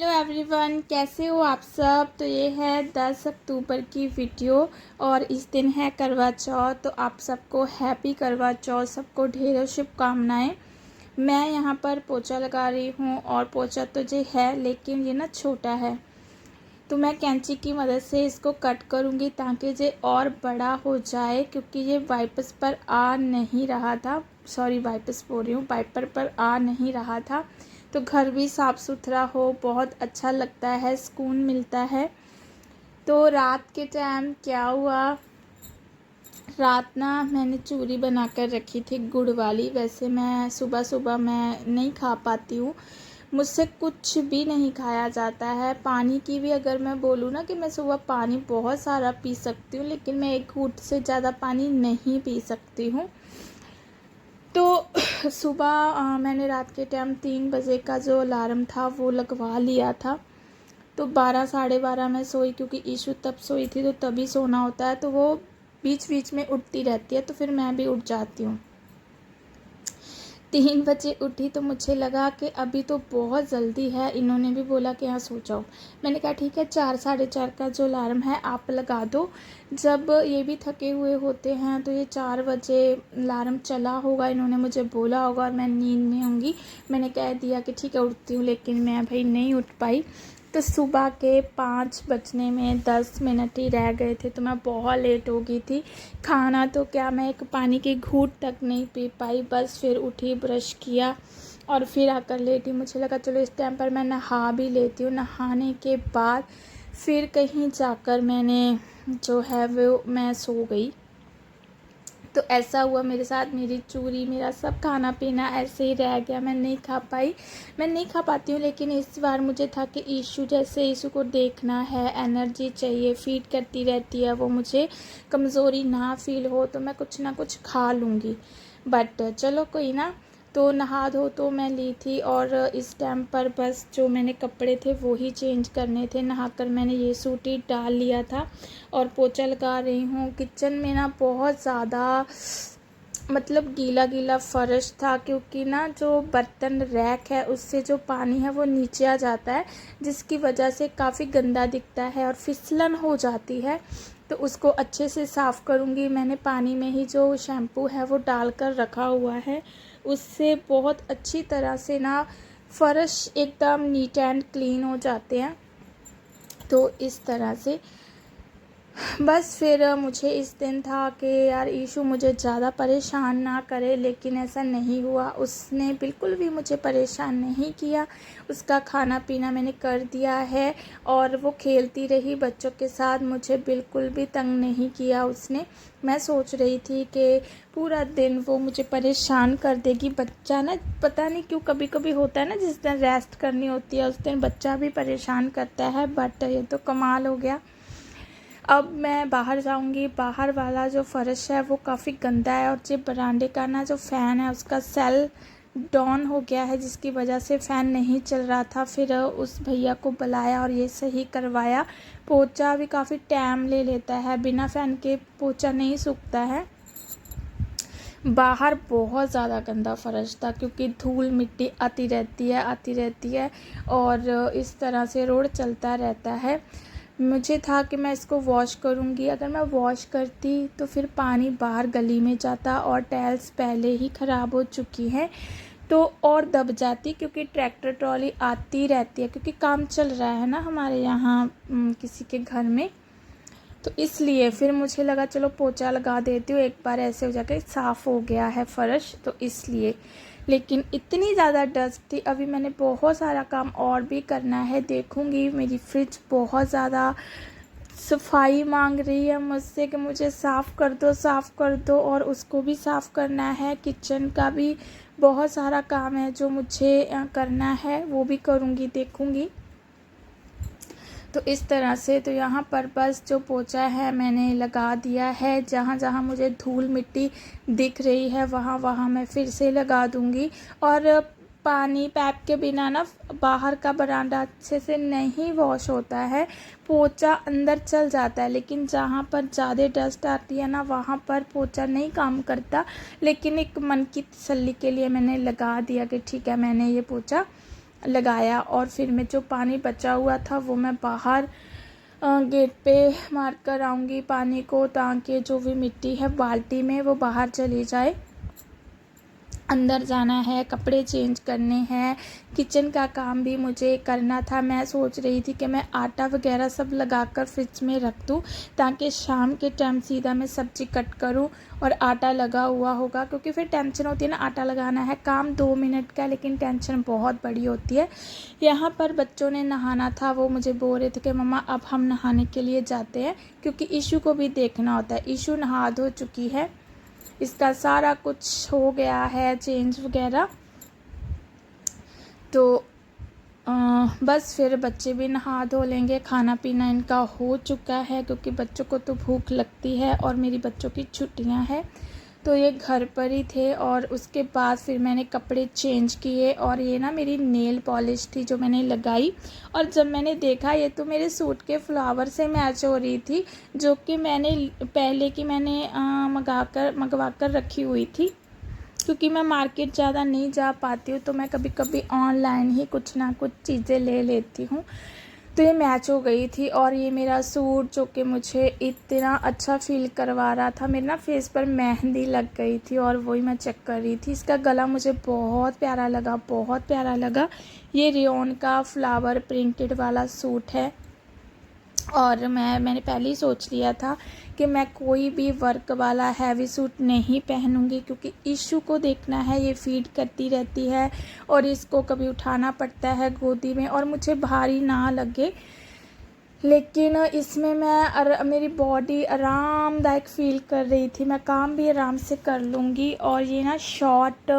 Hello everyone, कैसे हो आप सब। तो ये है 10 अक्टूबर की वीडियो और इस दिन है करवा चौथ। तो आप सबको हैप्पी करवा चौथ, सबको ढेरों शुभकामनाएं। मैं यहाँ पर पोछा लगा रही हूँ और पोछा तो ये है लेकिन ये ना छोटा है, तो मैं कैंची की मदद से इसको कट करूँगी ताकि ये और बड़ा हो जाए, क्योंकि ये वाइपर्स पर आ नहीं रहा था। सॉरी, वाइपर्स बोल रही हूँ, वाइपर पर आ नहीं रहा था। तो घर भी साफ़ सुथरा हो, बहुत अच्छा लगता है, सुकून मिलता है। तो रात के टाइम क्या हुआ, रात ना मैंने चूरी बना कर रखी थी गुड़ वाली। वैसे मैं सुबह सुबह मैं नहीं खा पाती हूँ, मुझसे कुछ भी नहीं खाया जाता है। पानी की भी अगर मैं बोलूँ ना कि मैं सुबह पानी बहुत सारा पी सकती हूँ, लेकिन मैं एक घूंट से ज़्यादा पानी नहीं पी सकती हूँ। तो सुबह मैंने रात के टाइम 3 बजे का जो अलार्म था वो लगवा लिया था। तो 12 साढ़े 12 में सोई, क्योंकि ईशु तब सोई थी तो तभी सोना होता है। तो वो बीच बीच में उठती रहती है, तो फिर मैं भी उठ जाती हूँ। 3 बजे उठी तो मुझे लगा कि अभी तो बहुत जल्दी है। इन्होंने भी बोला कि हाँ सो जाओ। मैंने कहा ठीक है, 4 साढ़े 4 का जो अलार्म है आप लगा दो। जब ये भी थके हुए होते हैं तो ये 4 बजे अलार्म चला होगा, इन्होंने मुझे बोला होगा और मैं नींद में होंगी। मैंने कह दिया कि ठीक है उठती हूँ, लेकिन मैं भाई नहीं उठ पाई। तो सुबह के 5 बजने में 10 मिनट ही रह गए थे, तो मैं बहुत लेट हो गई थी। खाना तो क्या, मैं एक पानी की घूंट तक नहीं पी पाई। बस फिर उठी, ब्रश किया और फिर आकर लेटी। मुझे लगा चलो इस टाइम पर मैं नहा भी लेती हूँ। नहाने के बाद फिर कहीं जाकर मैंने जो है वो मैं सो गई। तो ऐसा हुआ मेरे साथ, मेरी चूरी, मेरा सब खाना पीना ऐसे ही रह गया, मैं नहीं खा पाई। मैं नहीं खा पाती हूँ, लेकिन इस बार मुझे था कि ईशु जैसे, ईशु को देखना है, एनर्जी चाहिए, फीड करती रहती है वो, मुझे कमज़ोरी ना फील हो, तो मैं कुछ ना कुछ खा लूँगी। बट चलो कोई ना। तो नहा धो तो मैं ली थी और इस टाइम पर बस जो मैंने कपड़े थे वो ही चेंज करने थे। नहाकर मैंने ये सूट ही डाल लिया था और पोछा लगा रही हूँ। किचन में ना बहुत ज़्यादा मतलब गीला गीला फर्श था, क्योंकि ना जो बर्तन रैक है उससे जो पानी है वो नीचे आ जाता है, जिसकी वजह से काफ़ी गंदा दिखता है और फिसलन हो जाती है। तो उसको अच्छे से साफ़ करूँगी। मैंने पानी में ही जो शैम्पू है वो डाल कर रखा हुआ है, उससे बहुत अच्छी तरह से ना फर्श एकदम नीट एंड क्लीन हो जाते हैं। तो इस तरह से बस फिर मुझे इस दिन था कि यार ईशु मुझे ज़्यादा परेशान ना करे, लेकिन ऐसा नहीं हुआ। उसने बिल्कुल भी मुझे परेशान नहीं किया। उसका खाना पीना मैंने कर दिया है और वो खेलती रही बच्चों के साथ, मुझे बिल्कुल भी तंग नहीं किया उसने। मैं सोच रही थी कि पूरा दिन वो मुझे परेशान कर देगी। बच्चा ना पता नहीं क्यों कभी कभी होता है ना, जिस दिन रेस्ट करनी होती है उस दिन बच्चा भी परेशान करता है। बट ये तो कमाल हो गया। अब मैं बाहर जाऊंगी। बाहर वाला जो फर्श है वो काफ़ी गंदा है और जो बरामदे का ना जो फ़ैन है उसका सेल डाउन हो गया है, जिसकी वजह से फ़ैन नहीं चल रहा था। फिर उस भैया को बुलाया और ये सही करवाया। पोछा भी काफ़ी टाइम ले लेता है, बिना फ़ैन के पोछा नहीं सूखता है। बाहर बहुत ज़्यादा गंदा फर्श था, क्योंकि धूल मिट्टी आती रहती है और इस तरह से रोड चलता रहता है। मुझे था कि मैं इसको वॉश करूँगी। अगर मैं वॉश करती तो फिर पानी बाहर गली में जाता और टाइल्स पहले ही ख़राब हो चुकी हैं तो और दब जाती, क्योंकि ट्रैक्टर ट्रॉली आती रहती है, क्योंकि काम चल रहा है ना हमारे यहाँ किसी के घर में। तो इसलिए फिर मुझे लगा चलो पोछा लगा देती हूँ, एक बार ऐसे हो जाकर साफ़ हो गया है फ़र्श, तो इसलिए। लेकिन इतनी ज़्यादा डस्ट थी। अभी मैंने बहुत सारा काम और भी करना है, देखूँगी। मेरी फ्रिज बहुत ज़्यादा सफाई मांग रही है मुझसे कि मुझे साफ़ कर दो और उसको भी साफ़ करना है। किचन का भी बहुत सारा काम है जो मुझे करना है, वो भी करूँगी, देखूँगी। तो इस तरह से तो यहाँ पर बस जो पोछा है मैंने लगा दिया है। जहाँ जहाँ मुझे धूल मिट्टी दिख रही है वहाँ वहाँ मैं फिर से लगा दूँगी। और पानी पैप के बिना ना बाहर का बरामदा अच्छे से नहीं वॉश होता है, पोछा अंदर चल जाता है। लेकिन जहाँ पर ज़्यादा डस्ट आती है ना वहाँ पर पोछा नहीं काम करता। लेकिन एक मन की तसल्ली के लिए मैंने लगा दिया कि ठीक है, मैंने ये पोछा लगाया और फिर मैं जो पानी बचा हुआ था वो मैं बाहर गेट पे मार कर आऊँगी पानी को, ताकि जो भी मिट्टी है बाल्टी में वो बाहर चली जाए। अंदर जाना है, कपड़े चेंज करने हैं, किचन का काम भी मुझे करना था। मैं सोच रही थी कि मैं आटा वगैरह सब लगाकर फ्रिज में रख दूँ, ताकि शाम के टाइम सीधा मैं सब्ज़ी कट करूँ और आटा लगा हुआ होगा, क्योंकि फिर टेंशन होती है ना, आटा लगाना है, काम 2 मिनट का लेकिन टेंशन बहुत बड़ी होती है। यहाँ पर बच्चों ने नहाना था, वो मुझे बोल रहे थे कि मम्मा अब हम नहाने के लिए जाते हैं, क्योंकि ईशू को भी देखना होता है। ईशू नहा धो चुकी है, इसका सारा कुछ हो गया है चेंज वगैरह, तो बस फिर बच्चे भी नहा धो लेंगे। खाना पीना इनका हो चुका है, क्योंकि बच्चों को तो भूख लगती है और मेरी बच्चों की छुट्टियां हैं, तो ये घर पर ही थे। और उसके बाद फिर मैंने कपड़े चेंज किए, और ये ना मेरी नेल पॉलिश थी जो मैंने लगाई, और जब मैंने देखा ये तो मेरे सूट के फ्लावर से मैच हो रही थी, जो कि मैंने पहले की मैंने मंगवा कर रखी हुई थी। क्योंकि मैं मार्केट ज़्यादा नहीं जा पाती हूँ, तो मैं कभी कभी ऑनलाइन ही कुछ ना कुछ चीज़ें ले लेती हूँ, तो ये मैच हो गई थी। और ये मेरा सूट जो कि मुझे इतना अच्छा फील करवा रहा था, मेरे ना फेस पर मेहंदी लग गई थी और वही मैं चेक कर रही थी। इसका गला मुझे बहुत प्यारा लगा, बहुत प्यारा लगा। ये रेयॉन का फ्लावर प्रिंटेड वाला सूट है, और मैंने पहले ही सोच लिया था कि मैं कोई भी वर्क वाला हैवी सूट नहीं पहनूंगी, क्योंकि ईशू को देखना है, ये फीड करती रहती है और इसको कभी उठाना पड़ता है गोदी में, और मुझे भारी ना लगे। लेकिन इसमें मेरी बॉडी आरामदायक फ़ील कर रही थी, मैं काम भी आराम से कर लूँगी। और ये ना शॉर्ट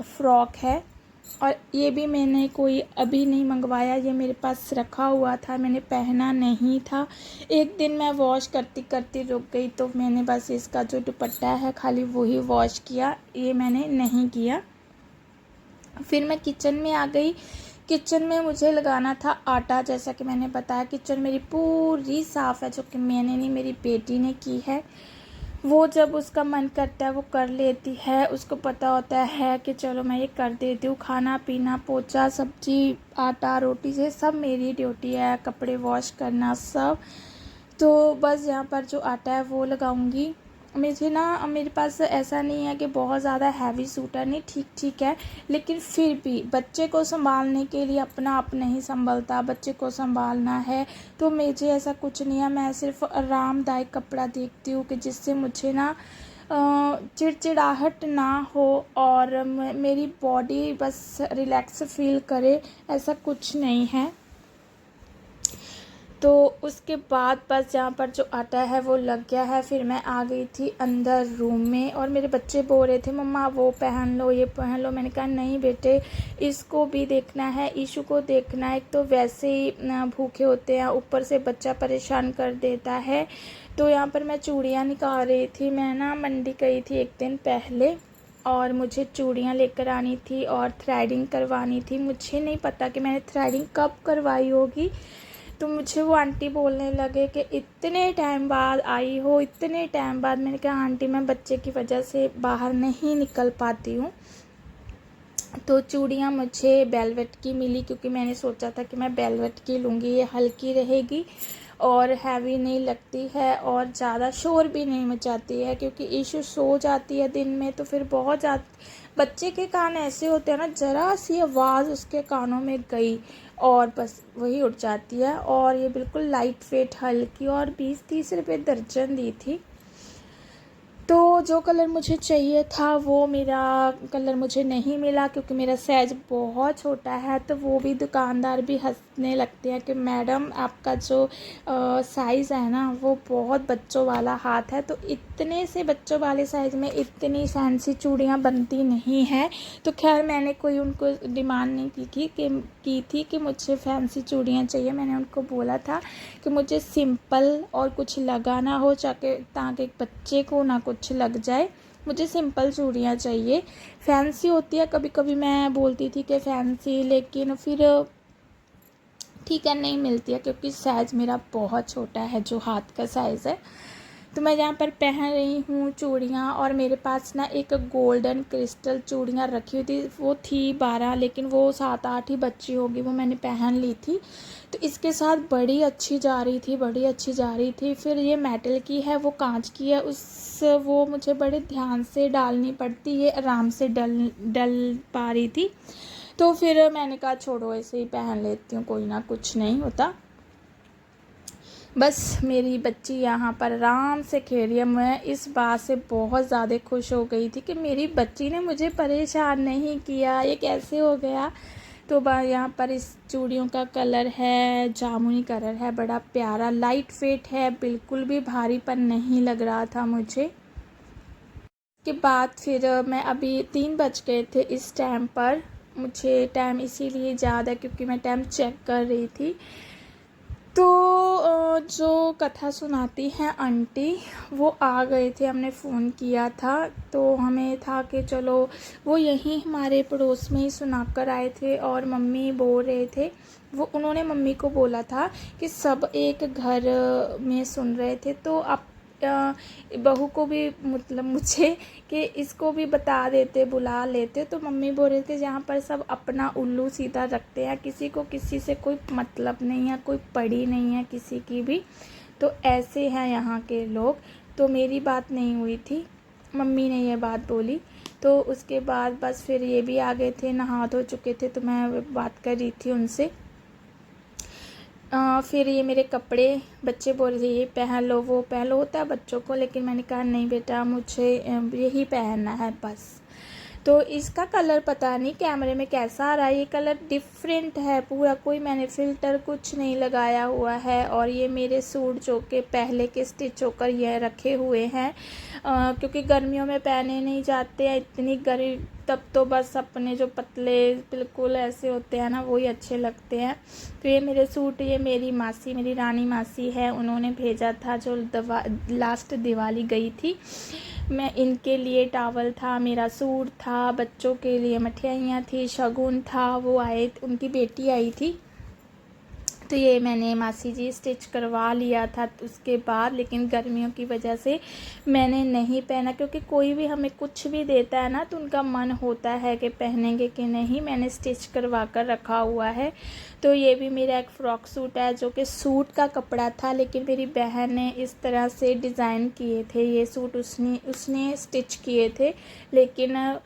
फ्रॉक है, और ये भी मैंने कोई अभी नहीं मंगवाया, ये मेरे पास रखा हुआ था, मैंने पहना नहीं था। एक दिन मैं वॉश करती करती रुक गई, तो मैंने बस इसका जो दुपट्टा है खाली वही वॉश किया, ये मैंने नहीं किया। फिर मैं किचन में आ गई। किचन में मुझे लगाना था आटा, जैसा कि मैंने बताया किचन मेरी पूरी साफ़ है, जो कि मैंने नहीं, मेरी बेटी ने की है। वो जब उसका मन करता है वो कर लेती है, उसको पता होता है कि चलो मैं ये कर देती हूँ। खाना पीना, पोछा, सब्जी, आटा, रोटी, ये सब मेरी ड्यूटी है, कपड़े वॉश करना सब। तो बस यहाँ पर जो आटा है वो लगाऊंगी। मेरे पास ऐसा नहीं है कि बहुत ज़्यादा हैवी सूट है, नहीं, ठीक ठीक है, लेकिन फिर भी बच्चे को संभालने के लिए अपना आप नहीं संभलता, बच्चे को संभालना है, तो मुझे ऐसा कुछ नहीं है। मैं सिर्फ आरामदायक कपड़ा देखती हूँ कि जिससे मुझे ना चिड़चिड़ाहट ना हो और मेरी बॉडी बस रिलैक्स फील करे, ऐसा कुछ नहीं है। तो उसके बाद बस यहाँ पर जो आटा है वो लग गया है। फिर मैं आ गई थी अंदर रूम में, और मेरे बच्चे बोल रहे थे मम्मा वो पहन लो, ये पहन लो। मैंने कहा नहीं बेटे, इसको भी देखना है, ईशू को देखना है, एक तो वैसे ही भूखे होते हैं, ऊपर से बच्चा परेशान कर देता है। तो यहाँ पर मैं चूड़ियाँ निकाल रही थी। मैं ना मंडी गई थी एक दिन पहले, और मुझे चूड़ियाँ लेकर आनी थी और थ्रेडिंग करवानी थी। मुझे नहीं पता कि मैंने थ्रेडिंग कब करवाई होगी, तो मुझे वो आंटी बोलने लगे कि इतने टाइम बाद आई हो, इतने टाइम बाद। मैंने कहा आंटी मैं बच्चे की वजह से बाहर नहीं निकल पाती हूँ। तो चूड़ियाँ मुझे वेलवेट की मिली, क्योंकि मैंने सोचा था कि मैं वेलवेट की लूँगी, ये हल्की रहेगी और हैवी नहीं लगती है और ज़्यादा शोर भी नहीं मचाती है, क्योंकि ईशू सो जाती है दिन में, तो फिर बहुत ज़्यादा बच्चे के कान ऐसे होते हैं ना, ज़रा सी आवाज़ उसके कानों में गई और बस वही उठ जाती है। और ये बिल्कुल लाइट वेट हल्की, और 20-30 रुपये दर्जन दी थी। तो जो कलर मुझे चाहिए था वो मेरा कलर मुझे नहीं मिला, क्योंकि मेरा साइज़ बहुत छोटा है। तो वो भी दुकानदार भी हंसने लगते हैं कि मैडम आपका जो साइज़ है ना वो बहुत बच्चों वाला हाथ है, तो इतने से बच्चों वाले साइज़ में इतनी फैंसी चूड़ियाँ बनती नहीं है। तो खैर मैंने कोई उनको डिमांड नहीं की थी कि मुझे फैंसी चूड़ियाँ चाहिए। मैंने उनको बोला था कि मुझे सिंपल और कुछ लगा ना हो, ताकि बच्चे को ना कुछ लग जाए, मुझे सिंपल चूड़ियाँ चाहिए। फैंसी होती है कभी कभी, मैं बोलती थी कि फैंसी, लेकिन फिर ठीक है नहीं मिलती है, क्योंकि साइज़ मेरा बहुत छोटा है, जो हाथ का साइज़ है। तो मैं यहाँ पर पहन रही हूँ चूड़ियाँ, और मेरे पास ना एक गोल्डन क्रिस्टल चूड़ियाँ रखी हुई थी, वो थी 12, लेकिन वो 7-8 ही बच्ची होगी, वो मैंने पहन ली थी। तो इसके साथ बड़ी अच्छी जा रही थी, बड़ी अच्छी जा रही थी। फिर ये मेटल की है, वो कांच की है, वो मुझे बड़े ध्यान से डालनी पड़ती, ये आराम से डल पा रही थी। तो फिर मैंने कहा छोड़ो, ऐसे ही पहन लेती हूँ, कोई ना, कुछ नहीं होता। बस मेरी बच्ची यहाँ पर आराम से खेल रही है। मैं इस बात से बहुत ज़्यादा खुश हो गई थी कि मेरी बच्ची ने मुझे परेशान नहीं किया, ये कैसे हो गया। तो यहाँ पर इस चूड़ियों का कलर है जामुनी कलर है, बड़ा प्यारा लाइट वेट है, बिल्कुल भी भारीपन नहीं लग रहा था मुझे। के बाद फिर मैं अभी 3 बज गए थे इस टाइम पर, मुझे टाइम इसीलिए याद है क्योंकि मैं टाइम चेक कर रही थी। तो जो कथा सुनाती हैं आंटी, वो आ गए थे, हमने फ़ोन किया था, तो हमें था कि चलो, वो यहीं हमारे पड़ोस में ही सुना कर आए थे, और मम्मी बोल रहे थे, वो उन्होंने मम्मी को बोला था कि सब एक घर में सुन रहे थे, तो आप बहू को भी, मतलब मुझे, कि इसको भी बता देते, बुला लेते। तो मम्मी बोल रहे थे जहाँ पर सब अपना उल्लू सीधा रखते हैं, किसी को किसी से कोई मतलब नहीं है, कोई पड़ी नहीं है किसी की भी, तो ऐसे हैं यहाँ के लोग। तो मेरी बात नहीं हुई थी, मम्मी ने ये बात बोली। तो उसके बाद बस फिर ये भी आ गए थे, नहा धो चुके थे, तो मैं बात कर रही थी उनसे। फिर ये मेरे कपड़े, बच्चे बोल रहे थे ये पहन लो, वो पहन लो, होता है बच्चों को, लेकिन मैंने कहा नहीं बेटा, मुझे यही पहनना है बस। तो इसका कलर पता नहीं कैमरे में कैसा आ रहा है, ये कलर डिफरेंट है पूरा, कोई मैंने फ़िल्टर कुछ नहीं लगाया हुआ है। और ये मेरे सूट जो कि पहले के स्टिच होकर ये रखे हुए हैं, क्योंकि गर्मियों में पहने नहीं जाते हैं, इतनी गर्मी, तब तो बस अपने जो पतले बिल्कुल ऐसे होते हैं ना, वही अच्छे लगते हैं। तो ये मेरे सूट, ये मेरी मासी, मेरी रानी मासी है, उन्होंने भेजा था, जो लास्ट दिवाली गई थी, मैं इनके लिए टावल था, मेरा सूट था, बच्चों के लिए मठियाइयाँ थी, शगुन था, वो आए, उनकी बेटी आई थी, तो ये मैंने मासी जी स्टिच करवा लिया था उसके बाद। लेकिन गर्मियों की वजह से मैंने नहीं पहना, क्योंकि कोई भी हमें कुछ भी देता है ना, तो उनका मन होता है कि पहनेंगे कि नहीं, मैंने स्टिच करवा कर रखा हुआ है। तो ये भी मेरा एक फ़्रॉक सूट है, जो कि सूट का कपड़ा था, लेकिन मेरी बहन ने इस तरह से डिज़ाइन किए थे, ये सूट उसने स्टिच किए थे, लेकिन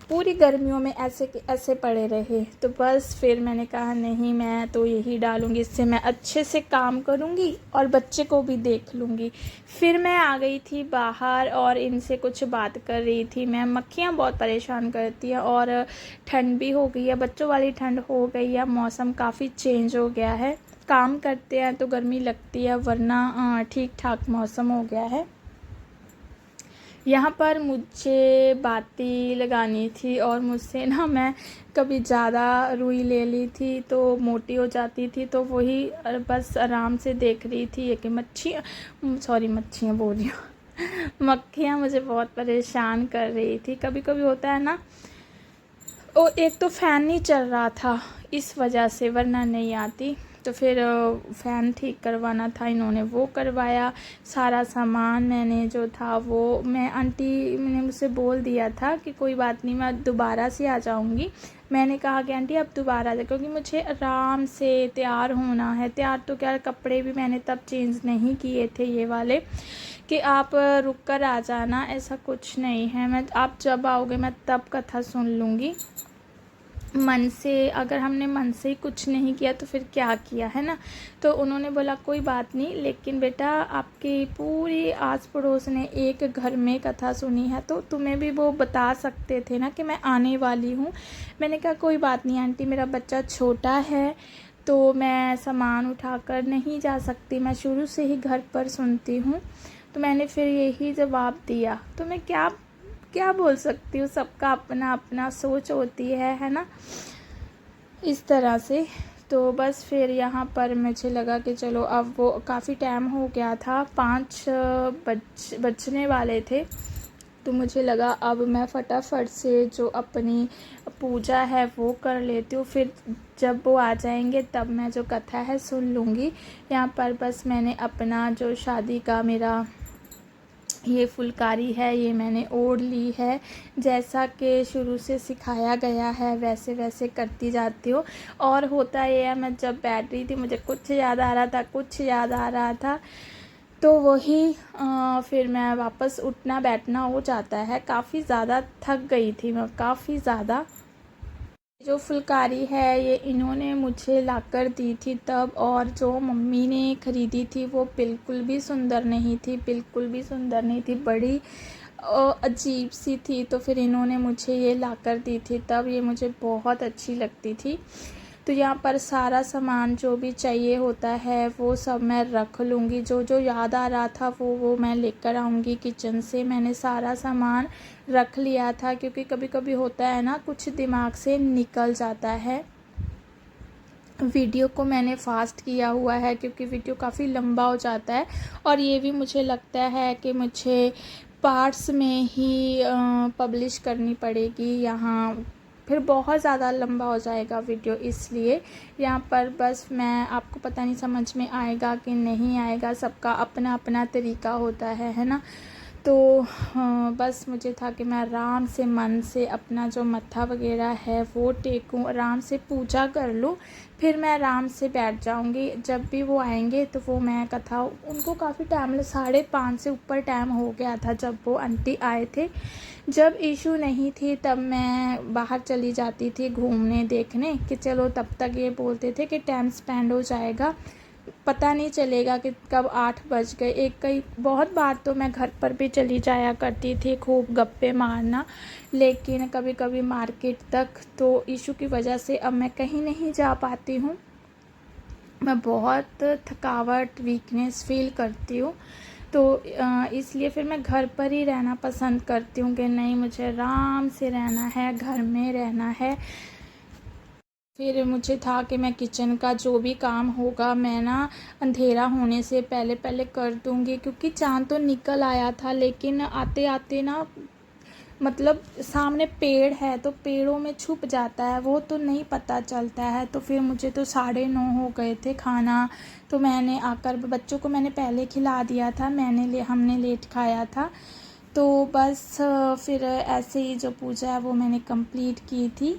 पूरी गर्मियों में ऐसे के ऐसे पड़े रहे। तो बस फिर मैंने कहा नहीं, मैं तो यही डालूँगी, इससे मैं अच्छे से काम करूँगी और बच्चे को भी देख लूँगी। फिर मैं आ गई थी बाहर और इनसे कुछ बात कर रही थी मैं। मक्खियाँ बहुत परेशान करती हैं, और ठंड भी हो गई है, बच्चों वाली ठंड हो गई है, मौसम काफ़ी चेंज हो गया है। काम करते हैं तो गर्मी लगती है, वरना ठीक ठाक मौसम हो गया है। यहाँ पर मुझे बाती लगानी थी, और मुझसे ना, मैं कभी ज़्यादा रुई ले ली थी तो मोटी हो जाती थी, तो वही बस आराम से देख रही थी कि मच्छियाँ बोल रही हूँ मक्खियाँ मुझे बहुत परेशान कर रही थी। कभी कभी होता है ना, और एक तो फ़ैन नहीं चल रहा था इस वजह से, वरना नहीं आती। तो फिर फ़ैन ठीक करवाना था, इन्होंने वो करवाया। सारा सामान मैंने जो था वो, मैं आंटी ने मुझसे बोल दिया था कि कोई बात नहीं, मैं दोबारा से आ जाऊंगी। मैंने कहा कि आंटी अब दोबारा आ जाए, क्योंकि मुझे आराम से तैयार होना है। तैयार तो क्या, कपड़े भी मैंने तब चेंज नहीं किए थे ये वाले, कि आप रुक कर आ जाना, ऐसा कुछ नहीं है। मैं, आप जब आओगे मैं तब कथा सुन लूँगी। मन से, अगर हमने मन से ही कुछ नहीं किया तो फिर क्या किया, है ना। तो उन्होंने बोला कोई बात नहीं, लेकिन बेटा आपके पूरी आस पड़ोस ने एक घर में कथा सुनी है, तो तुम्हें भी वो बता सकते थे ना कि मैं आने वाली हूँ। मैंने कहा कोई बात नहीं आंटी, मेरा बच्चा छोटा है तो मैं सामान उठाकर नहीं जा सकती, मैं शुरू से ही घर पर सुनती हूँ। तो मैंने फिर यही जवाब दिया। तो मैं क्या क्या बोल सकती हूँ, सबका अपना अपना सोच होती है ना, इस तरह से। तो बस फिर यहाँ पर मुझे लगा कि चलो, अब वो काफ़ी टाइम हो गया था, 5 बजने वाले थे, तो मुझे लगा अब मैं फटाफट से जो अपनी पूजा है वो कर लेती हूँ, फिर जब वो आ जाएंगे तब मैं जो कथा है सुन लूँगी। यहाँ पर बस मैंने अपना जो शादी का मेरा ये फुलकारी है, ये मैंने ओढ़ ली है। जैसा कि शुरू से सिखाया गया है वैसे वैसे करती जाती हूँ। और होता ये है, मैं जब बैठ रही थी मुझे कुछ याद आ रहा था तो वही फिर मैं वापस उठना बैठना हो जाता है। काफ़ी ज़्यादा थक गई थी मैं, काफ़ी ज़्यादा। जो फुलकारी है ये इन्होंने मुझे लाकर दी थी तब, और जो मम्मी ने ख़रीदी थी वो बिल्कुल भी सुंदर नहीं थी, बड़ी अजीब सी थी। तो फिर इन्होंने मुझे ये लाकर दी थी तब, ये मुझे बहुत अच्छी लगती थी। तो यहाँ पर सारा सामान जो भी चाहिए होता है वो सब मैं रख लूँगी, जो जो याद आ रहा था वो मैं लेकर आऊँगी किचन से। मैंने सारा सामान रख लिया था क्योंकि कभी कभी होता है ना, कुछ दिमाग से निकल जाता है। वीडियो को मैंने फ़ास्ट किया हुआ है क्योंकि वीडियो काफ़ी लंबा हो जाता है, और ये भी मुझे लगता है कि मुझे पार्ट्स में ही पब्लिश करनी पड़ेगी, यहाँ फिर बहुत ज़्यादा लंबा हो जाएगा वीडियो। इसलिए यहाँ पर बस मैं, आपको पता नहीं समझ में आएगा कि नहीं आएगा, सबका अपना अपना तरीका होता है ना। तो बस मुझे था कि मैं आराम से मन से अपना जो मत्था वगैरह है वो टेकूं, आराम से पूजा कर लूं, फिर मैं आराम से बैठ जाऊंगी। जब भी वो आएंगे तो वो मैं कथा, उनको काफ़ी टाइम, 5:30 से ऊपर टाइम हो गया था जब वो आंटी आए थे। जब इशू नहीं थी तब मैं बाहर चली जाती थी घूमने देखने, कि चलो तब तक ये बोलते थे कि टाइम स्पेंड हो जाएगा, पता नहीं चलेगा कि कब 8 बज गए। कई बहुत बार तो मैं घर पर भी चली जाया करती थी खूब गप्पे मारना, लेकिन कभी कभी मार्केट तक, तो इशू की वजह से अब मैं कहीं नहीं जा पाती हूँ। मैं बहुत थकावट, वीकनेस फील करती हूँ, तो इसलिए फिर मैं घर पर ही रहना पसंद करती हूँ कि नहीं, मुझे आराम से रहना है, घर में रहना है। फिर मुझे था कि मैं किचन का जो भी काम होगा मैं ना अंधेरा होने से पहले पहले कर दूँगी, क्योंकि चाँद तो निकल आया था, लेकिन आते आते ना, मतलब सामने पेड़ है तो पेड़ों में छुप जाता है वो, तो नहीं पता चलता है। तो फिर मुझे तो 9:30 हो गए थे। खाना तो मैंने आकर बच्चों को मैंने पहले खिला दिया था, हमने लेट खाया था। तो बस फिर ऐसे ही जो पूजा है वो मैंने कंप्लीट की थी।